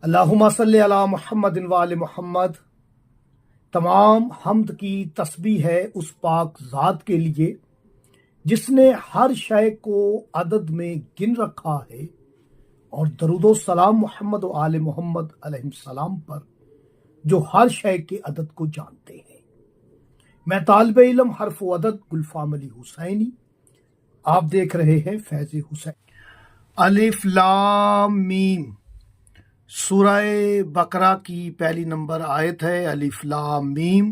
اللہم صلی علی محمد و آل محمد۔ تمام حمد کی تسبیح ہے اس پاک ذات کے لیے جس نے ہر شے کو عدد میں گن رکھا ہے، اور درود و سلام محمد و آل محمد علیہ السلام پر جو ہر شے کے عدد کو جانتے ہیں۔ میں طالب علم حرف و عدد گلفام علی حسینی، آپ دیکھ رہے ہیں فیض حسین۔ الف لام میم سورہ بقرہ کی پہلی نمبر آیت ہے، الف لام میم،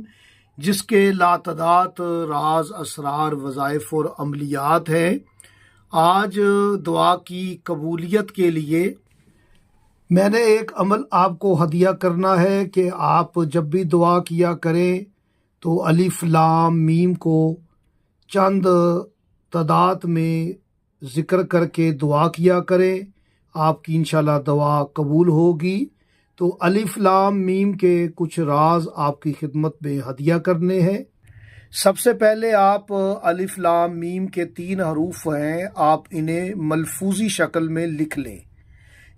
جس کے لاتعداد راز، اسرار، وظائف اور عملیات ہے۔ آج دعا کی قبولیت کے لیے میں نے ایک عمل آپ کو ہدیہ کرنا ہے کہ آپ جب بھی دعا کیا کریں تو الف لام میم کو چند تعداد میں ذکر کر کے دعا کیا کریں، آپ کی انشاءاللہ دعا قبول ہوگی۔ تو الف لام میم کے کچھ راز آپ کی خدمت میں ہدیہ کرنے ہیں۔ سب سے پہلے آپ الف لام میم کے 3 حروف ہیں، آپ انہیں ملفوظی شکل میں لکھ لیں۔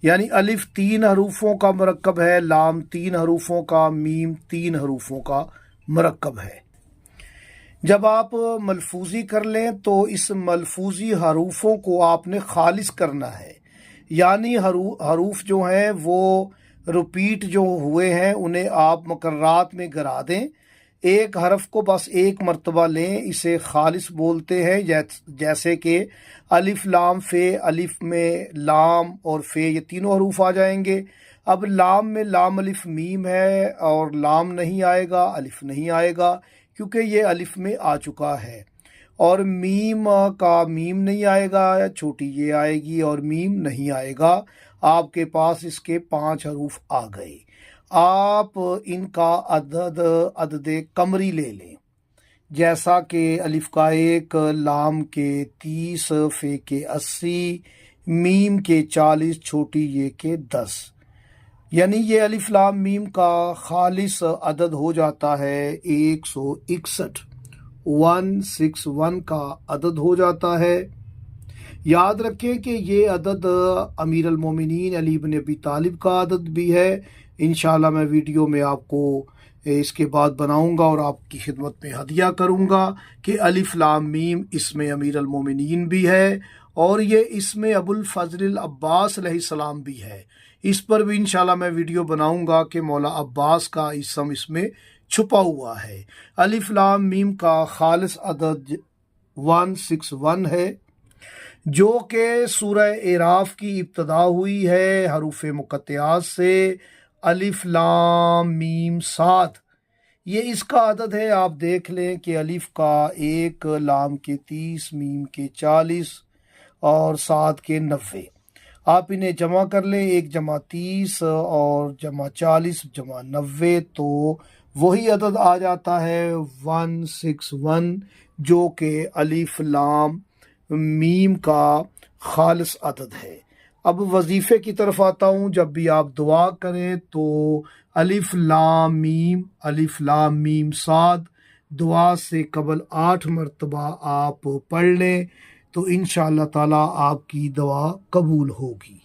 یعنی الف 3 حروفوں کا مرکب ہے، لام 3 حروفوں کا، میم 3 حروفوں کا مرکب ہے۔ جب آپ ملفوظی کر لیں تو اس ملفوظی حروفوں کو آپ نے خالص کرنا ہے، یعنی حروف جو ہیں وہ رپیٹ جو ہوئے ہیں انہیں آپ مقررات میں گرا دیں۔ ایک حرف کو بس ایک مرتبہ لیں، اسے خالص بولتے ہیں، جیسے کہ الف لام فے، الف میں لام اور فے یہ تینوں حروف آ جائیں گے۔ اب لام میں لام الف میم ہے اور لام نہیں آئے گا، الف نہیں آئے گا کیونکہ یہ الف میں آ چکا ہے، اور میم کا میم نہیں آئے گا، چھوٹی یہ آئے گی، اور میم نہیں آئے گا۔ آپ کے پاس اس کے 5 حروف آ گئے۔ آپ ان کا عدد قمری لے لیں، جیسا کہ الف کا 1، لام کے 30، فے کے 80، میم کے 40، چھوٹی یہ کے 10۔ یعنی یہ الف لام میم کا خالص عدد ہو جاتا ہے 161، 161 کا عدد ہو جاتا ہے۔ یاد رکھیں کہ یہ عدد امیر المومنین علی بن ابی طالب کا عدد بھی ہے۔ انشاءاللہ میں ویڈیو میں آپ کو اس کے بعد بناؤں گا اور آپ کی خدمت میں ہدیہ کروں گا کہ الف لام میم اس میں امیر المومنین بھی ہے، اور یہ اس میں ابو الفضل العباس علیہ السلام بھی ہے۔ اس پر بھی انشاءاللہ میں ویڈیو بناؤں گا کہ مولا عباس کا اسم اس میں چھپا ہوا ہے۔ الف لام میم کا خالص عدد 161 ہے، جو کہ سورہ اعراف کی ابتدا ہوئی ہے حروف مقطعات سے، الف لام میم صاد، یہ اس کا عدد ہے۔ آپ دیکھ لیں کہ الف کا 1، لام کے 30، میم کے 40 اور صاد کے 90۔ آپ انہیں جمع کر لیں، 1 جمع 30 اور جمع 40 جمع 90، تو وہی عدد آ جاتا ہے 161، جو کہ الف لام میم کا خالص عدد ہے۔ اب وظیفے کی طرف آتا ہوں۔ جب بھی آپ دعا کریں تو الف لام میم، الف لام میم صاد دعا سے قبل 8 مرتبہ آپ پڑھ لیں تو انشاءاللہ تعالی آپ کی دعا قبول ہوگی۔